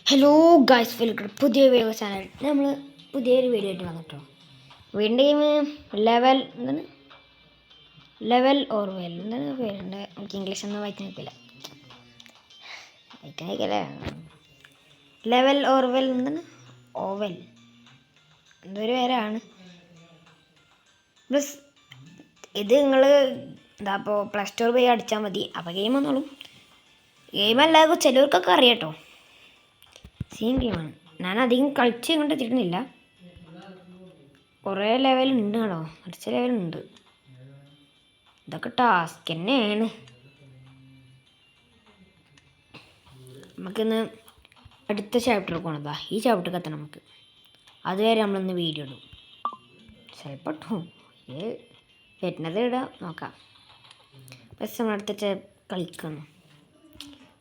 Hello guys, welcome പുതിയ video channel. നമ്മൾ പുതിയൊരു വീഡിയോ ആയിട്ട് വന്നിട്ടോ. വീടിൻ്റെ ഗെയിം ലെവൽ ഓർവെൽ എന്താണ് പേരുണ്ട്. എനിക്ക് ഇംഗ്ലീഷ് ഒന്നും വായിക്കാൻ നിൽക്കില്ല. ലെവൽ ഓർവെൽ എന്താണ് ഓവൽ എന്തൊരു പേരാണ്. പ്ലസ് ഇത് നിങ്ങൾ എന്താ ഇപ്പോൾ പ്ലേ സ്റ്റോർ പോയി അടിച്ചാൽ മതി. അപ്പോൾ ഗെയിം വന്നോളും. ഗെയിമല്ലാതെ ചിലവർക്കൊക്കെ അറിയാട്ടോ. സെയിം ഗെയിമാണ്. ഞാൻ അധികം കളിച്ച് കൊണ്ടെത്തിയിരുന്നില്ല. കുറേ ലെവലുണ്ട് കേട്ടോ, അടിച്ച ലെവലുണ്ട്. ഇതൊക്കെ ടാസ്ക് തന്നെയാണ്. നമുക്കിന്ന് അടുത്ത ചാപ്റ്റർ പോകണതാ. ഈ ചാപ്റ്റർക്ക് എത്തണം നമുക്ക്. അതുവരെ നമ്മളൊന്ന് വീഡിയോ ഇടും. ചിലപ്പോൾ വരുന്നത് ഇടാം, നോക്കാം. പക്ഷെ നമ്മളടുത്ത കളിക്കണം.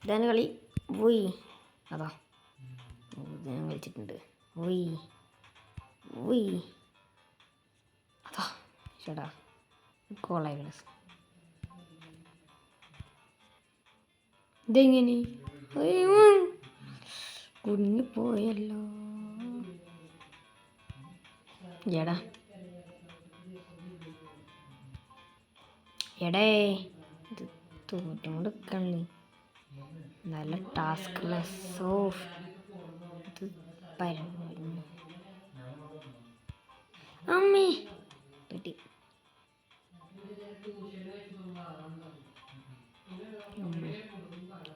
ഇതാണ് കളി. പോയി അതാ ഞാൻ കളിച്ചിട്ടുണ്ട്. അതാ ചേട്ടാ കോളായി. ഇതെങ്ങനെ കുഞ്ഞു പോയല്ലോ. എടാ എടേ ഇത് തോറ്റും കൊടുക്കണേ. നല്ല ടാസ്ക് ഇത് അമ്മേ കിട്ടി.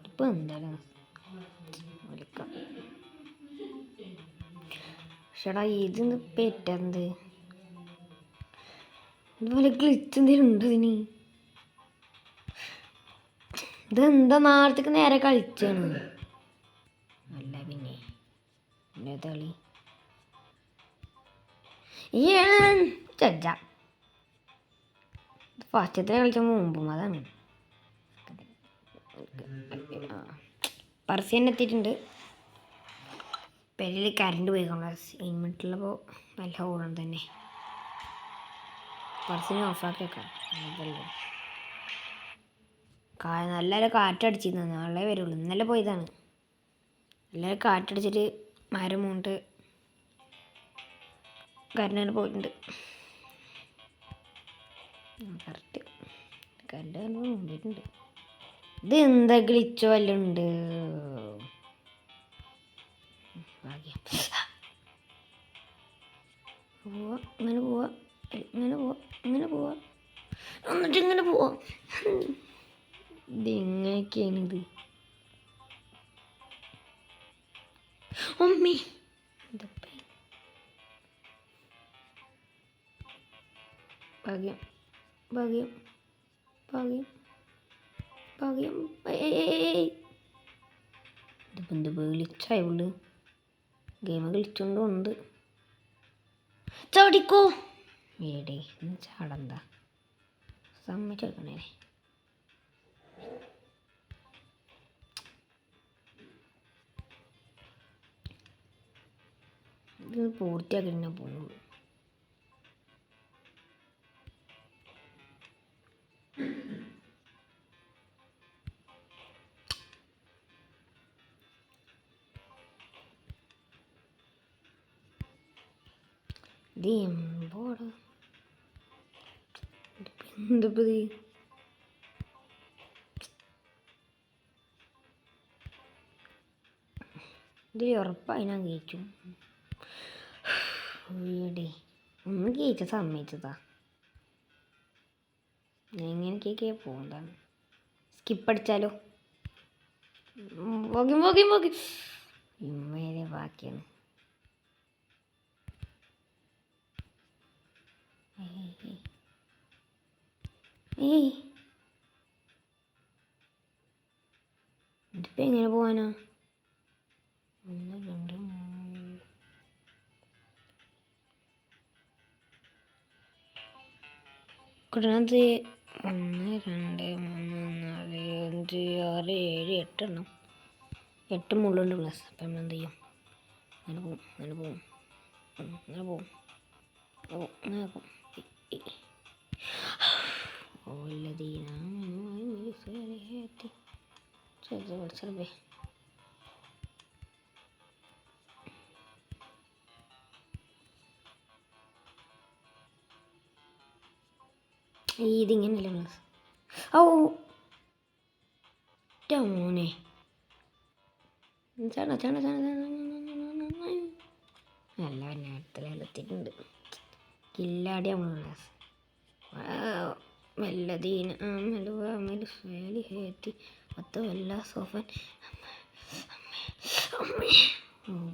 ഇപ്പം എന്തായാലും വിളിക്കാം. ചേട്ടാ ഇതിന്ന് പെറ്റെന്ത് ഇതുപോലെ ഗ്ലിച്ച് എന്തെങ്കിലും ഉണ്ട് ഇതിന്. ഇതെന്താ നാളത്തേക്ക് നേരെ കളിച്ചാണ്. അല്ല പിന്നെ കളി ഫസ്റ്റത്തെ കളിച്ച മുമ്പും അതാണ്. പർസ്യൻ എത്തിയിട്ടുണ്ട്. പെരയിൽ കറണ്ട് പോയി ഇൻവെർട്ടറിലപ്പോൾ നല്ല ഓടണം തന്നെ. പർസ്യനെ ഓഫാക്കി വെക്കാം. അതല്ലേ നല്ലൊരു കാറ്റടിച്ചിരുന്നു. നാളെ വരുള്ളൂ. ഇന്നലെ പോയതാണ്. നല്ലൊരു കാറ്റടിച്ചിട്ട് മരം മൂണ്ട് കറണ്ട് പോയിട്ടുണ്ട്. കറക്റ്റ് കറണ്ട് മുമ്പിട്ടുണ്ട്. ഇത് എന്താ ഗ്ലിച്ചോ വല്ലതും ഉണ്ട്. ഇങ്ങനെ പോവാ എന്നിട്ട് ഇങ്ങനെ പോവാ. ഇതെങ്ങനെയൊക്കെയാണിത്. അമ്മേ ഭാഗ്യം ഭാഗ്യം ഭാഗ്യം ഭാഗ്യം. ഇതിപ്പോൾ എന്ത് വിളിച്ചായുള്ളു. ഗെയിം കളിച്ചോണ്ടുണ്ട്. ചാടിക്കോ ഏടേ ചാടന്താ സമ്മതിച്ചെടുക്കണേ. ഇത് പൂർത്തിയാക്കി തന്നെ പോകുള്ളൂ. ഇത് ഉറപ്പായി ഞാൻ കഴിച്ചു. വീടേ ഒന്ന് കഴിച്ച സമ്മതിച്ചതാ. എങ്ങനെയൊക്കെ പോകണ്ടാണ്. സ്കിപ്പ് അടിച്ചാലോ. ഇമ്മേരെ ബാക്കിയാണ്. ഇതിപ്പോൾ എങ്ങനെ പോവാനാ. 1 2 3 കുട്ടനത്ത് 1 2 3 4 5 6 7 8 എണ്ണം. 8 മുള്ളുണ്ട് പ്ലസ്. അപ്പം നമ്മൾ എന്ത് ചെയ്യും. അങ്ങനെ പോവും. ഇതിങ്ങനെയല്ലേ പ്ലസ്. ഓ മോനെ ചാട ചാട ചാട നല്ല നേരത്തിലെത്തിയിട്ടുണ്ട്. കില്ലാടി നമ്മൾ മെല്ലദീന മെലുഹേത്തി ഒത്ത വല്ല സോഫൻ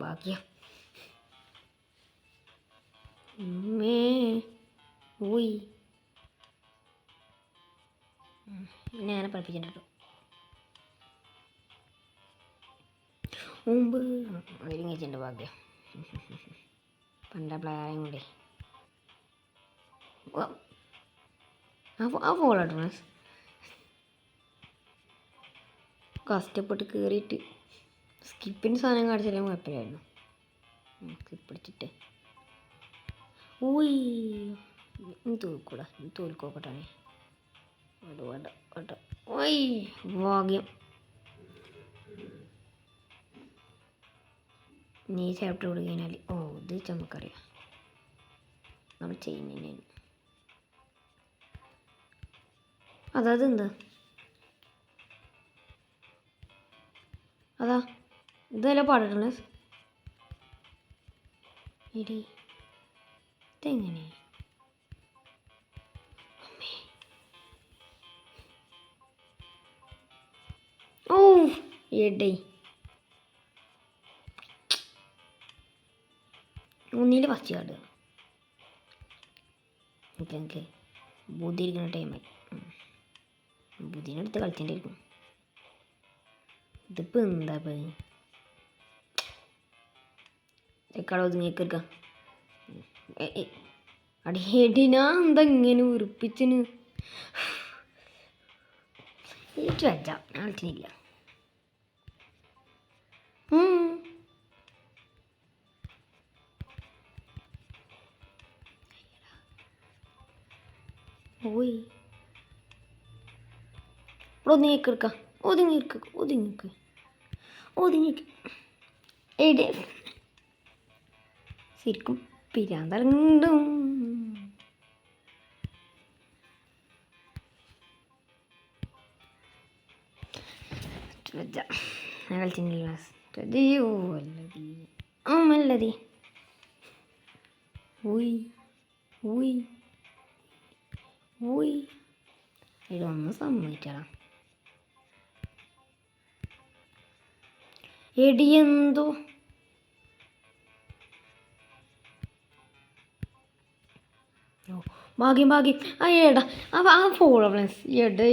ഭാഗ്യം പോയി ഞാൻ പഠിപ്പിച്ചിട്ടോ മുമ്പ് ഒരുങ്ങിച്ചിട്ടുണ്ട് ഭാഗ്യം. പണ്ട പ്ലെയറും കൂടി ആ ഫോളോ കഷ്ടപ്പെട്ട് കയറിയിട്ട് സ്കിപ്പിൻ്റെ സാധനം കാണിച്ചാലും കുഴപ്പമില്ലായിരുന്നു. സ്കിപ്പിടിച്ചിട്ട് ഊയ് തോൽക്കൂടാ, തോൽക്കോക്കട്ടാണേ. വേണ്ട വേണ്ട വേണ്ട. ഓയ് ഭാഗ്യം. നീ ചാപ്റ്റർ കൊടു കഴിഞ്ഞാൽ ഇത് നമുക്കറിയാം നമ്മൾ ചെയ്യുന്നതിന്. അതെന്താ അതാ ഇതല്ല പാടിട്ടുള്ളത്. എടി ഇതെങ്ങനെ എടേ ഒന്നിൽ ഫസ്റ്റ് കാർഡ് എനിക്ക് ബുദ്ധി ഇരിക്കുന്ന ടൈമായി. ബുദ്ധിനടുത്ത് കളിച്ചിട്ടുണ്ടായിരിക്കും. ഇതിപ്പോൾ എന്താ കള ഒതുങ്ങിയേക്കാം. അടിയേടിനാ എന്താ ഇങ്ങനെ ഉറപ്പിച്ചിന് എനിക്ക് വെച്ചാ കളിച്ചില്ല. ഓയ് ഒതുങ്ങിയേക്കാം ഒതുങ്ങിക്ക് എവിടെ ശരിക്കും പിരാന്തരണ്ടും. കളിച്ചില്ല മല്ലതി ഊയ് ഊയ് ഊയ് ഇതൊന്ന് സമ്മതിച്ചടാ. എടിയെന്തോ ഭാഗ്യം ആ എടാ ആ ഫോളോ പ്ലസ് എടേ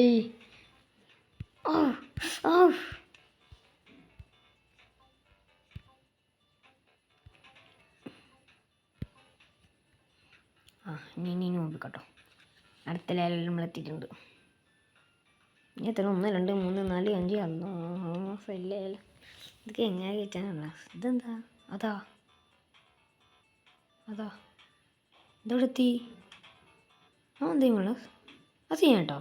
ഇനി നോക്കിക്കോട്ടോ. അടുത്ത ലെവലിൽ നമ്മൾ എത്തിയിട്ടുണ്ട്. ഇനി എത്ര 1 2 3 4 5 6 ഇതൊക്കെ എങ്ങനെ കയറ്റാനുള്ള ഇതെന്താ അതാ ഇതോടെ എത്തി. എന്തെങ്കിലും അത് ചെയ്യാം കേട്ടോ.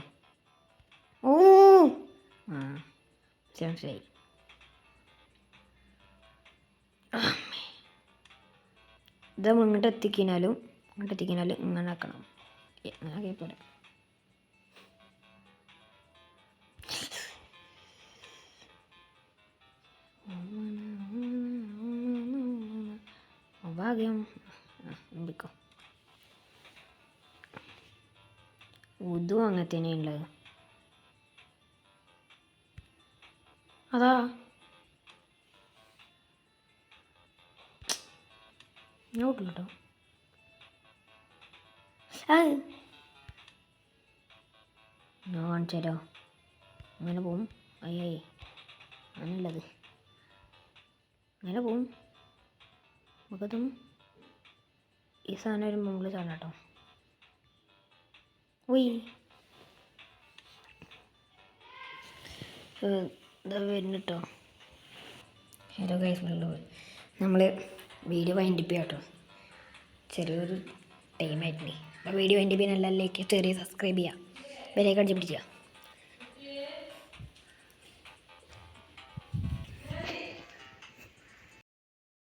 ശരി ഇത് ഇങ്ങോട്ട് എത്തിക്കാനും ഇങ്ങനെ ആക്കണം. അങ്ങനെ പോരാ. ഭാഗ്യം എന്തൊക്കെ ഉദും അങ്ങനെ തന്നെയുള്ളത്. അതാ നോട്ടില്ല കേട്ടോ. ഞാൻ കാണിച്ചാലോ അങ്ങനെ പോവും. അയ്യേ അങ്ങനെയുള്ളത് അങ്ങനെ പോവും. നമുക്കതും ഈ സാധനം ഒരു മുകളിൽ ചാടാം കേട്ടോ. ഉയ് ഇതാ വരുന്നു കേട്ടോ. ഹലോ ഗൈസ്, നമ്മൾ വീഡിയോ വൈൻഡപ്പ് ചെയ്യാം കേട്ടോ. ചെറിയൊരു ടൈമായിട്ടുണ്ട്. അപ്പോൾ വീഡിയോ വൈൻഡപ്പ് ചെയ്യാൻ എല്ലാവരിലേക്ക് ചെറിയ സബ്സ്ക്രൈബ് ചെയ്യുക, ബെല്ലൈക്കൺ അടിച്ച് പിടിക്കുക.